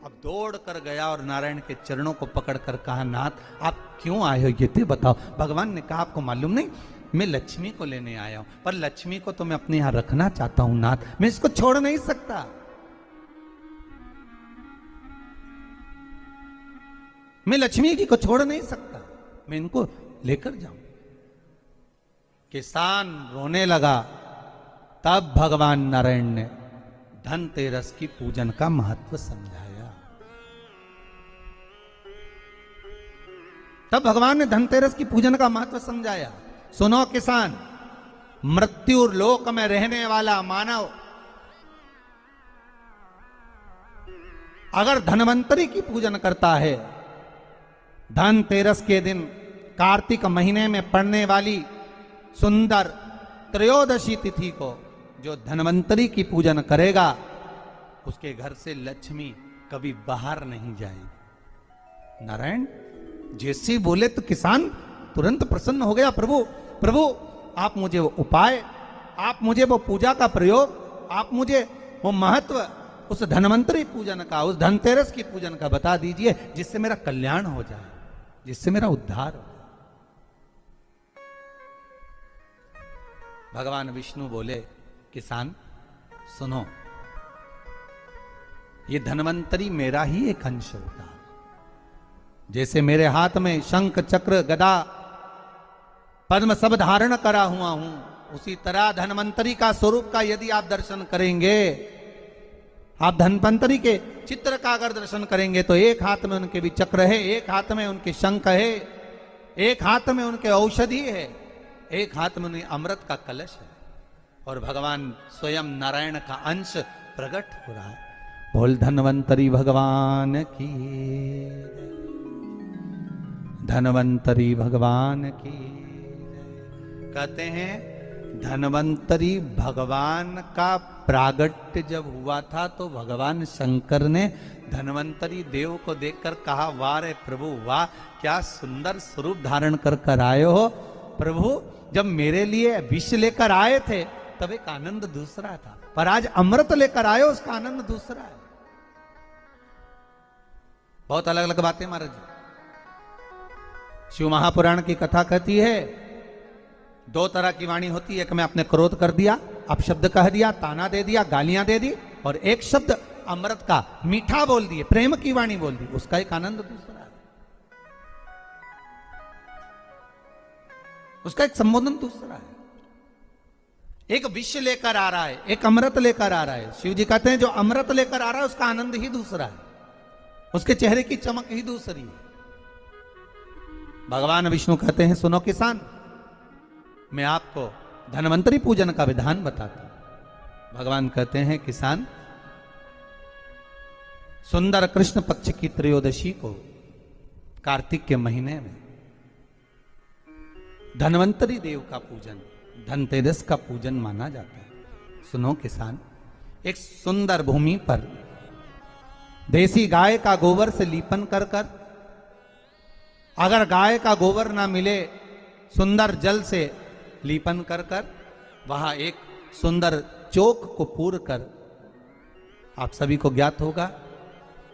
अब दौड़ कर गया और नारायण के चरणों को पकड़कर कहा, नाथ आप क्यों आए हो ये तो बताओ। भगवान ने कहा, आपको मालूम नहीं, मैं लक्ष्मी को लेने आया हूं, पर लक्ष्मी को तो मैं अपने यहां रखना चाहता हूं नाथ, मैं इसको छोड़ नहीं सकता। मैं लक्ष्मी जी को छोड़ नहीं सकता, मैं इनको लेकर जाऊं। किसान रोने लगा। तब भगवान नारायण ने धनतेरस की पूजन का महत्व समझाया। तब भगवान ने धनतेरस की पूजन का महत्व समझाया। सुनो किसान, मृत्यु लोक में रहने वाला मानव अगर धनवंतरी की पूजन करता है, धनतेरस के दिन कार्तिक महीने में पड़ने वाली सुंदर त्रयोदशी तिथि को जो धनवंतरी की पूजन करेगा, उसके घर से लक्ष्मी कभी बाहर नहीं जाएगी। नारायण जैसे बोले तो किसान तुरंत प्रसन्न हो गया। प्रभु प्रभु आप मुझे वो उपाय, आप मुझे वो पूजा का प्रयोग, आप मुझे वो महत्व उस धनवंतरी पूजन का, उस धनतेरस की पूजन का बता दीजिए, जिससे मेरा कल्याण हो जाए, जिससे मेरा उद्धार हो। भगवान विष्णु बोले, किसान सुनो, ये धनवंतरी मेरा ही एक अंश होता है। जैसे मेरे हाथ में शंख चक्र गदा पद्म सब धारण करा हुआ हूं, उसी तरह धनवंतरी का स्वरूप का यदि आप दर्शन करेंगे, आप धनवंतरी के चित्र का अगर दर्शन करेंगे, तो एक हाथ में उनके भी चक्र है, एक हाथ में उनके शंख है, एक हाथ में उनके औषधि है, एक हाथ में उन्हें अमृत का कलश है, और भगवान स्वयं नारायण का अंश प्रकट हो रहा है। बोल धनवंतरी भगवान की, धनवंतरी भगवान की। कहते हैं धनवंतरी भगवान का प्रागट्य जब हुआ था, तो भगवान शंकर ने धनवंतरी देव को देखकर कहा, वाह रे प्रभु वाह, क्या सुंदर स्वरूप धारण कर कर आए हो प्रभु। जब मेरे लिए विष लेकर आए थे तब एक आनंद दूसरा था, पर आज अमृत लेकर आए हो, उसका आनंद दूसरा है। बहुत अलग अलग बातें महाराज। शिव महापुराण की कथा कहती है, दो तरह की वाणी होती है, एक में आपने क्रोध कर दिया, अपशब्द कह दिया, ताना दे दिया, गालियां दे दी, और एक शब्द अमृत का मीठा बोल दिए, प्रेम की वाणी बोल दी, उसका एक आनंद दूसरा है, उसका एक संबोधन दूसरा है। एक विष लेकर आ रहा है, एक अमृत लेकर आ रहा है। शिव जी कहते हैं जो अमृत लेकर आ रहा है उसका आनंद ही दूसरा है, उसके चेहरे की चमक ही दूसरी है। भगवान विष्णु कहते हैं, सुनो किसान, मैं आपको धनवंतरी पूजन का विधान बताता हूं। भगवान कहते हैं, किसान सुंदर कृष्ण पक्ष की त्रयोदशी को कार्तिक के महीने में धनवंतरी देव का पूजन, धनतेरस का पूजन माना जाता है। सुनो किसान, एक सुंदर भूमि पर देसी गाय का गोबर से लीपन कर कर, अगर गाय का गोबर ना मिले, सुंदर जल से लीपन कर कर, वहां एक सुंदर चौक को पूर कर, आप सभी को ज्ञात होगा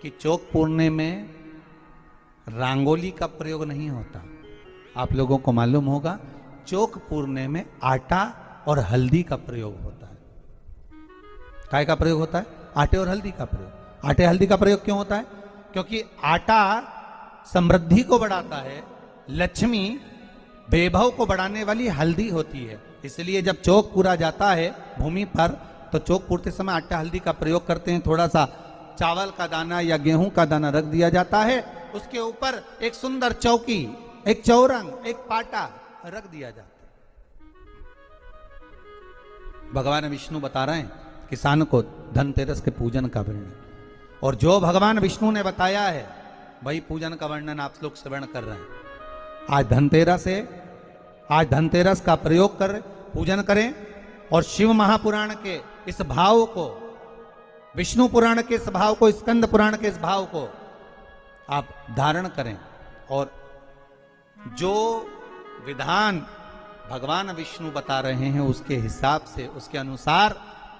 कि चौक पूरने में रंगोली का प्रयोग नहीं होता। आप लोगों को मालूम होगा चौक पूरने में आटा और हल्दी का प्रयोग होता है। काय का प्रयोग होता है? आटे और हल्दी का प्रयोग। आटे हल्दी का प्रयोग क्यों होता है? क्योंकि आटा समृद्धि को बढ़ाता है, लक्ष्मी वैभव को बढ़ाने वाली हल्दी होती है। इसलिए जब चौक पूरा जाता है भूमि पर, तो चौक पूरते समय आटा हल्दी का प्रयोग करते हैं। थोड़ा सा चावल का दाना या गेहूं का दाना रख दिया जाता है, उसके ऊपर एक सुंदर चौकी, एक चौरंग, एक पाटा रख दिया जाता है। भगवान विष्णु बता रहे हैं किसान को धनतेरस के पूजन का वर्णन, और जो भगवान विष्णु ने बताया है वही पूजन का वर्णन आप लोग श्रवण कर रहे हैं। आज धनतेरस है, आज धनतेरस का प्रयोग कर पूजन करें, और शिव महापुराण के इस भाव को, विष्णु पुराण के इस भाव को, स्कंद पुराण के इस भाव को आप धारण करें, और जो विधान भगवान विष्णु बता रहे हैं उसके हिसाब से, उसके अनुसार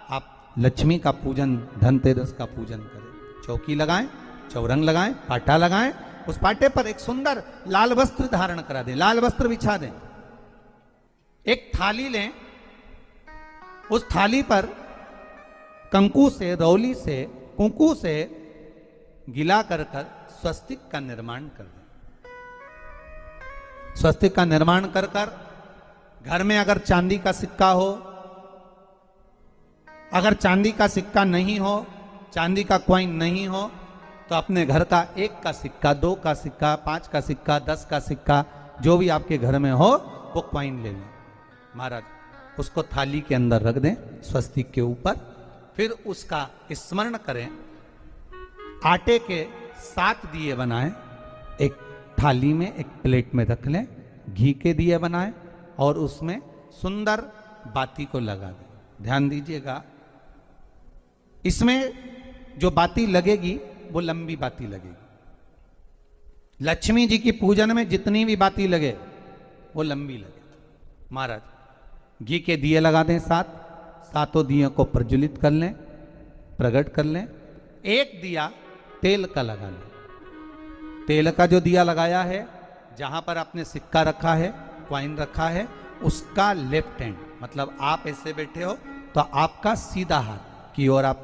आप लक्ष्मी का पूजन, धनतेरस का पूजन करें। चौकी लगाएं, चौरंग लगाएं, पाटा लगाएं, उस पाटे पर एक सुंदर लाल वस्त्र धारण करा दें, लाल वस्त्र बिछा दें। एक थाली लें, उस थाली पर कंकु से, रौली से, कुंकू से गिला कर स्वस्तिक का निर्माण कर दें। स्वस्तिक का निर्माण कर घर में अगर चांदी का सिक्का हो, अगर चांदी का सिक्का नहीं हो, चांदी का कॉइन नहीं हो, तो अपने घर का 1 का सिक्का, 2 का सिक्का, 5 का सिक्का, 10 का सिक्का, जो भी आपके घर में हो वो कॉइन ले लें महाराज, उसको थाली के अंदर रख दें स्वस्तिक के ऊपर। फिर उसका स्मरण करें, आटे के 7 दिए बनाएं, एक थाली में, एक प्लेट में रख लें, घी के दिए बनाएं और उसमें सुंदर बाती को लगा दें। ध्यान दीजिएगा, इसमें जो बाती लगेगी वो लंबी बाती लगेगी। लक्ष्मी जी की पूजन में जितनी भी बाती लगे वो लंबी लगे। महाराज घी के दिए लगा दें 7, 7 दियों को प्रज्वलित कर लें, प्रकट कर लें। एक दिया तेल का लगा लें। तेल का जो दिया लगाया है, जहां पर आपने सिक्का रखा है, कॉइन रखा है, उसका लेफ्ट हैंड, मतलब आप ऐसे बैठे हो तो आपका सीधा हाथ की ओर आप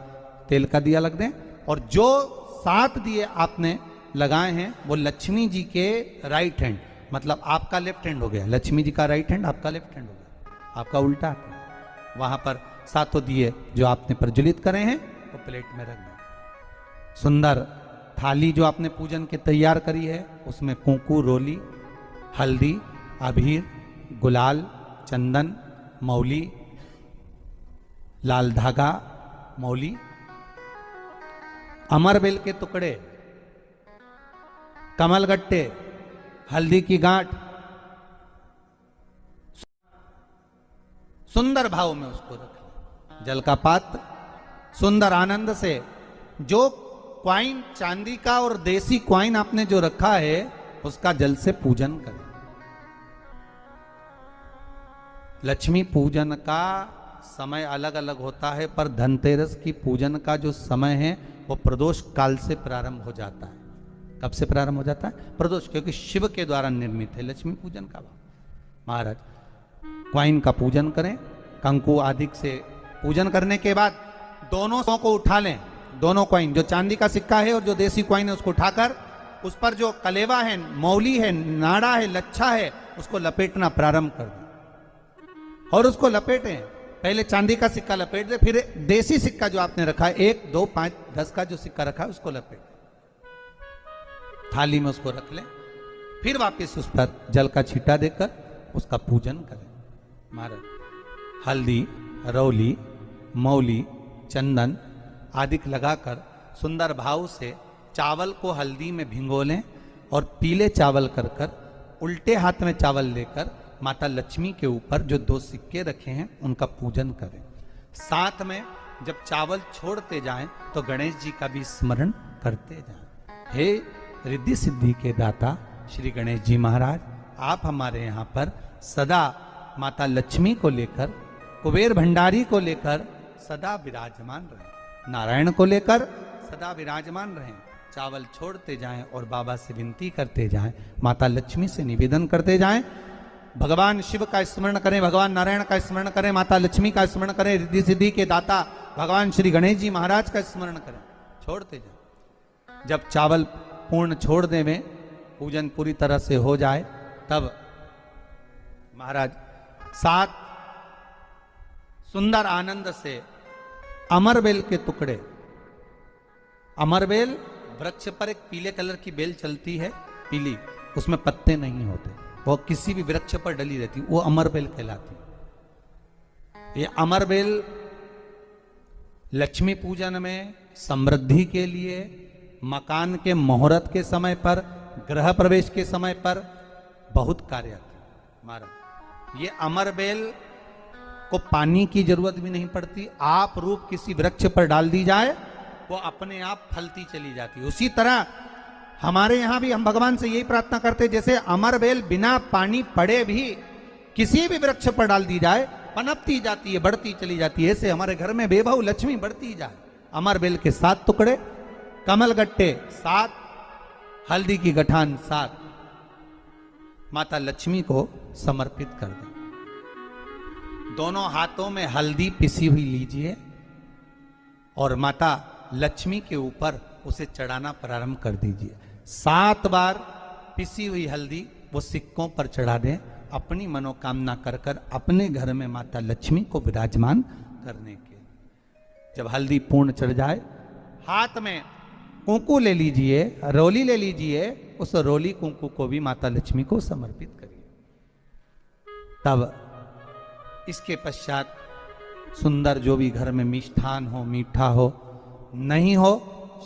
तेल का दिया लग दें। और जो 7 दिए आपने लगाए हैं वो लक्ष्मी जी के राइट हैंड, मतलब आपका लेफ्ट हैंड हो गया, लक्ष्मी जी का राइट हैंड, आपका लेफ्ट हैंड हो गया, आपका उल्टा। वहां पर 7 दिए जो आपने प्रज्वलित करे हैं वो प्लेट में रख दें। सुंदर थाली जो आपने पूजन की तैयार करी है, उसमें कुंकू, रोली, हल्दी, अबीर, गुलाल, चंदन, मौली, लाल धागा, मौली, अमरबेल के टुकड़े, कमलगट्टे, हल्दी की गांठ, सुंदर भाव में उसको रखें। जल का पात्र सुंदर आनंद से, जो क्वाइन चांदी का और देसी क्वाइन आपने जो रखा है उसका जल से पूजन करें। लक्ष्मी पूजन का समय अलग अलग होता है, पर धनतेरस की पूजन का जो समय है वो प्रदोष काल से प्रारंभ हो जाता है। कब से प्रारंभ हो जाता है? प्रदोष, क्योंकि शिव के द्वारा निर्मित है लक्ष्मी पूजन का। महाराज क्वाइन का पूजन करें, कंकु आदि से पूजन करने के बाद दोनों को उठा लें। दोनों क्वाइन, जो चांदी का सिक्का है और जो देसी क्वाइन है, उसको उठाकर उस पर जो कलेवा है, मौली है, नाड़ा है, लच्छा है, उसको लपेटना प्रारंभ कर दें और उसको लपेटें। पहले चांदी का सिक्का लपेट दे, फिर देसी सिक्का जो आपने रखा है 1, 2, 5, 10 का जो सिक्का रखा है उसको लपेट थाली में, उसको रख लें। फिर वापस उस पर जल का छींटा देकर उसका पूजन करें। महाराज हल्दी, रौली, मौली, चंदन आदि लगाकर सुंदर भाव से चावल को हल्दी में भिगो लें और पीले चावल कर उल्टे हाथ में चावल लेकर माता लक्ष्मी के ऊपर जो 2 सिक्के रखे हैं उनका पूजन करें। साथ में जब चावल छोड़ते जाएं तो गणेश जी का भी स्मरण करते जाएं। हे रिद्धि सिद्धि के दाता श्री गणेश जी महाराज, आप हमारे यहाँ पर सदा माता लक्ष्मी को लेकर, कुबेर भंडारी को लेकर सदा विराजमान रहें, नारायण को लेकर सदा विराजमान रहें। चावल छोड़ते जाएं और बाबा से विनती करते जाएं, माता लक्ष्मी से निवेदन करते जाएं। भगवान शिव का स्मरण करें, भगवान नारायण का स्मरण करें, माता लक्ष्मी का स्मरण करें, रिद्धि सिद्धि के दाता भगवान श्री गणेश जी महाराज का स्मरण करें। छोड़ते जाएं। जब चावल पूर्ण छोड़ देवें, पूजन पूरी तरह से हो जाए, तब महाराज 7 सुंदर आनंद से अमरबेल के टुकड़े, अमरबेल वृक्ष पर एक पीले कलर की बेल चलती है, पीली, उसमें पत्ते नहीं होते, वो किसी भी वृक्ष पर डली रहती, वो अमरबेल कहलाती। ये अमरबेल लक्ष्मी पूजन में, समृद्धि के लिए, मकान के मुहूर्त के समय पर, गृह प्रवेश के समय पर बहुत कार्य आते हैं। महाराज ये अमरबेल को पानी की जरूरत भी नहीं पड़ती, आप रूप किसी वृक्ष पर डाल दी जाए वो अपने आप फलती चली जाती है। उसी तरह हमारे यहाँ भी हम भगवान से यही प्रार्थना करते हैं, जैसे अमरबेल बिना पानी पड़े भी किसी भी वृक्ष पर डाल दी जाए पनपती जाती है, बढ़ती चली जाती है। ऐसे हमारे घर में बेभव लक्ष्मी बढ़ती जाए। अमरबेल के 7 टुकड़े कमल गट्टे 7, हल्दी की गठान 7 माता लक्ष्मी को समर्पित कर दें। दोनों हाथों में हल्दी पिसी हुई लीजिए और माता लक्ष्मी के ऊपर उसे चढ़ाना प्रारंभ कर दीजिए। 7 बार पिसी हुई हल्दी वो सिक्कों पर चढ़ा दें, अपनी मनोकामना कर कर अपने घर में माता लक्ष्मी को विराजमान करने के। जब हल्दी पूर्ण चढ़ जाए, हाथ में कुंकू ले लीजिए, रोली ले लीजिए, उस रोली कुंकू को भी माता लक्ष्मी को समर्पित करिए। तब इसके पश्चात सुंदर जो भी घर में मिष्ठान हो, मीठा हो, नहीं हो,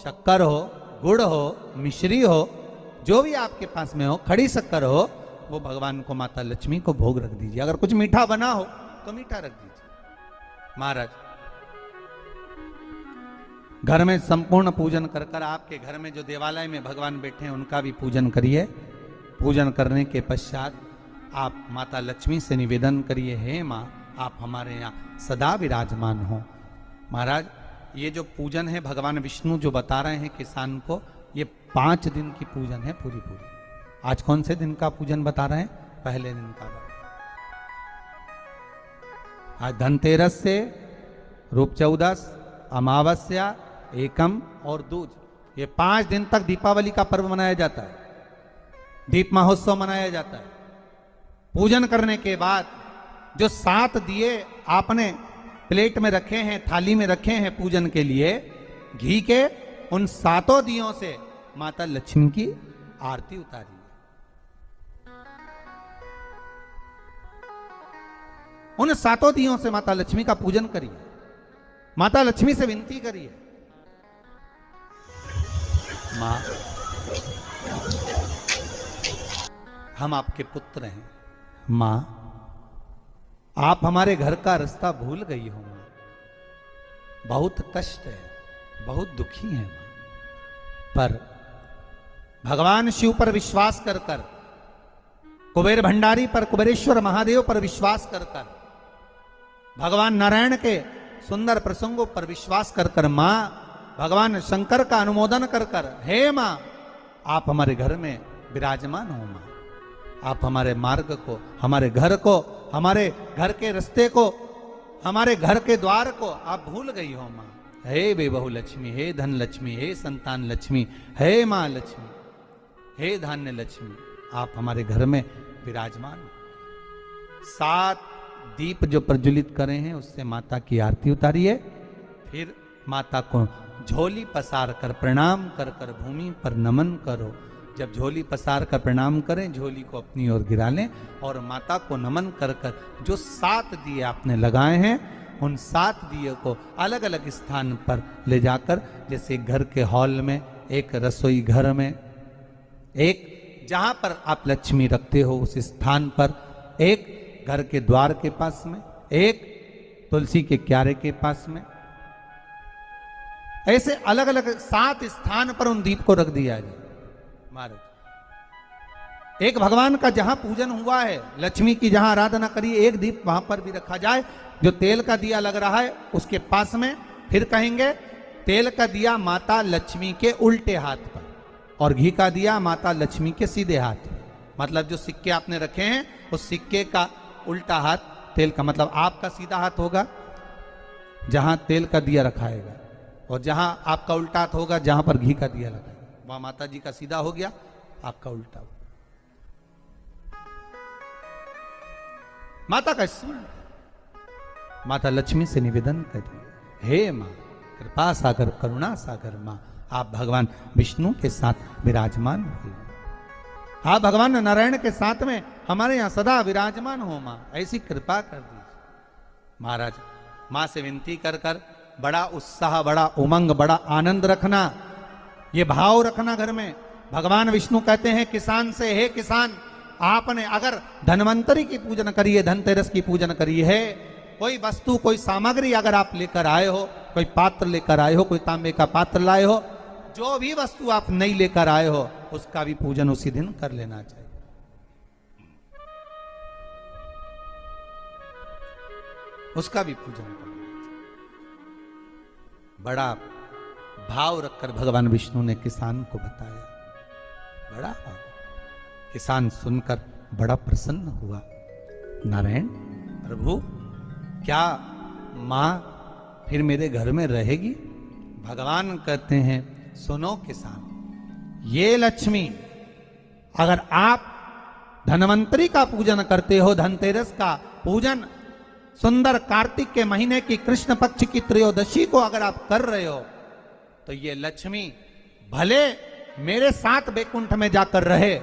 शक्कर हो, गुड़ हो, मिश्री हो, जो भी आपके पास में हो, खड़ी शक्कर हो, वो भगवान को माता लक्ष्मी को भोग रख दीजिए। अगर कुछ मीठा बना हो तो मीठा रख दीजिए। महाराज घर में संपूर्ण पूजन कर कर आपके घर में जो देवालय में भगवान बैठे हैं उनका भी पूजन करिए। पूजन करने के पश्चात आप माता लक्ष्मी से निवेदन करिए, हे माँ आप हमारे यहाँ सदा विराजमान हो। महाराज ये जो पूजन है भगवान विष्णु जो बता रहे हैं किसान को, ये 5 दिन की पूजन है पूरी। आज कौन से दिन का पूजन बता रहे हैं? पहले दिन का। आज धनतेरस से रूप चौदस, अमावस्या, एकम और दूज, ये 5 दिन तक दीपावली का पर्व मनाया जाता है, दीप महोत्सव मनाया जाता है। पूजन करने के बाद जो 7 दिए आपने प्लेट में रखे हैं, थाली में रखे हैं पूजन के लिए, घी के, उन 7 दियों से माता लक्ष्मी की आरती उतारिए। उन 7 दियों से माता लक्ष्मी का पूजन करिए। माता लक्ष्मी से विनती करिए, मां हम आपके पुत्र हैं, मां आप हमारे घर का रास्ता भूल गई हो, बहुत कष्ट है, बहुत दुखी है, पर भगवान शिव पर विश्वास कर कर, कुबेर भंडारी पर, कुबेरेश्वर महादेव पर विश्वास कर कर, भगवान नारायण के सुंदर प्रसंगों पर विश्वास कर कर, मां भगवान शंकर का अनुमोदन कर कर, हे मां आप हमारे घर में विराजमान हो, मां आप हमारे मार्ग को, हमारे घर को, हमारे घर के रास्ते को, हमारे घर के द्वार को आप भूल गई हो मां। हे बेबहू लक्ष्मी, हे धन लक्ष्मी, हे संतान लक्ष्मी, हे मां लक्ष्मी, हे धान्य लक्ष्मी, आप हमारे घर में विराजमान हो। 7 दीप जो प्रज्वलित करे हैं उससे माता की आरती उतारिए। फिर माता को झोली पसार कर प्रणाम कर कर भूमि पर नमन करो। जब झोली पसार कर प्रणाम करें, झोली को अपनी ओर गिरा लें और माता को नमन कर कर जो 7 दिए आपने लगाए हैं, उन 7 दिए को अलग अलग स्थान पर ले जाकर, जैसे घर के हॉल में, एक रसोई घर में, एक जहां पर आप लक्ष्मी रखते हो उस स्थान पर, एक घर के द्वार के पास में, एक तुलसी के क्यारे के पास में, ऐसे अलग अलग 7 स्थान पर उन दीप को रख दिया जाए। महाराज एक भगवान का जहां पूजन हुआ है, लक्ष्मी की जहां आराधना करी, एक दीप वहां पर भी रखा जाए। जो तेल का दिया लग रहा है उसके पास में, फिर कहेंगे तेल का दिया माता लक्ष्मी के उल्टे हाथ पर और घी का दिया माता लक्ष्मी के सीधे हाथ पर। मतलब जो सिक्के आपने रखे हैं उस सिक्के का उल्टा हाथ तेल का, मतलब आपका सीधा हाथ होगा जहां तेल का दिया रखाएगा, और जहां आपका उल्टा हाथ होगा जहां पर घी का दिया लगाएगा, वहां माता जी का सीधा हो गया, आपका उल्टा हो। माता का स्मरण, माता लक्ष्मी से निवेदन करिए, हे मां कृपा सागर, करुणा सागर मां आप भगवान विष्णु के साथ विराजमान हुए, आप भगवान नारायण के साथ में हमारे यहां सदा विराजमान हो मां, ऐसी कृपा कर दीजिए। महाराज मां से विनती कर कर बड़ा उत्साह, बड़ा उमंग, बड़ा आनंद रखना, ये भाव रखना घर में। भगवान विष्णु कहते हैं किसान से, हे किसान आपने अगर धनवंतरी की पूजन करी है, धनतेरस की पूजन करी है, कोई वस्तु, कोई सामग्री अगर आप लेकर आए हो, कोई पात्र लेकर आए हो, कोई तांबे का पात्र लाए हो, जो भी वस्तु आप नहीं लेकर आए हो उसका भी पूजन उसी दिन कर लेना चाहिए। उसका भी पूजन करना चाहिए। बड़ा भाव रखकर भगवान विष्णु ने किसान को बताया। बड़ा किसान सुनकर बड़ा प्रसन्न हुआ। नारायण प्रभु, क्या मां फिर मेरे घर में रहेगी? भगवान कहते हैं, सुनो किसान, ये लक्ष्मी, अगर आप धनवंतरी का पूजन करते हो, धनतेरस का पूजन सुंदर कार्तिक के महीने की कृष्ण पक्ष की त्रयोदशी को अगर आप कर रहे हो, तो ये लक्ष्मी भले मेरे साथ बैकुंठ में जाकर रहे,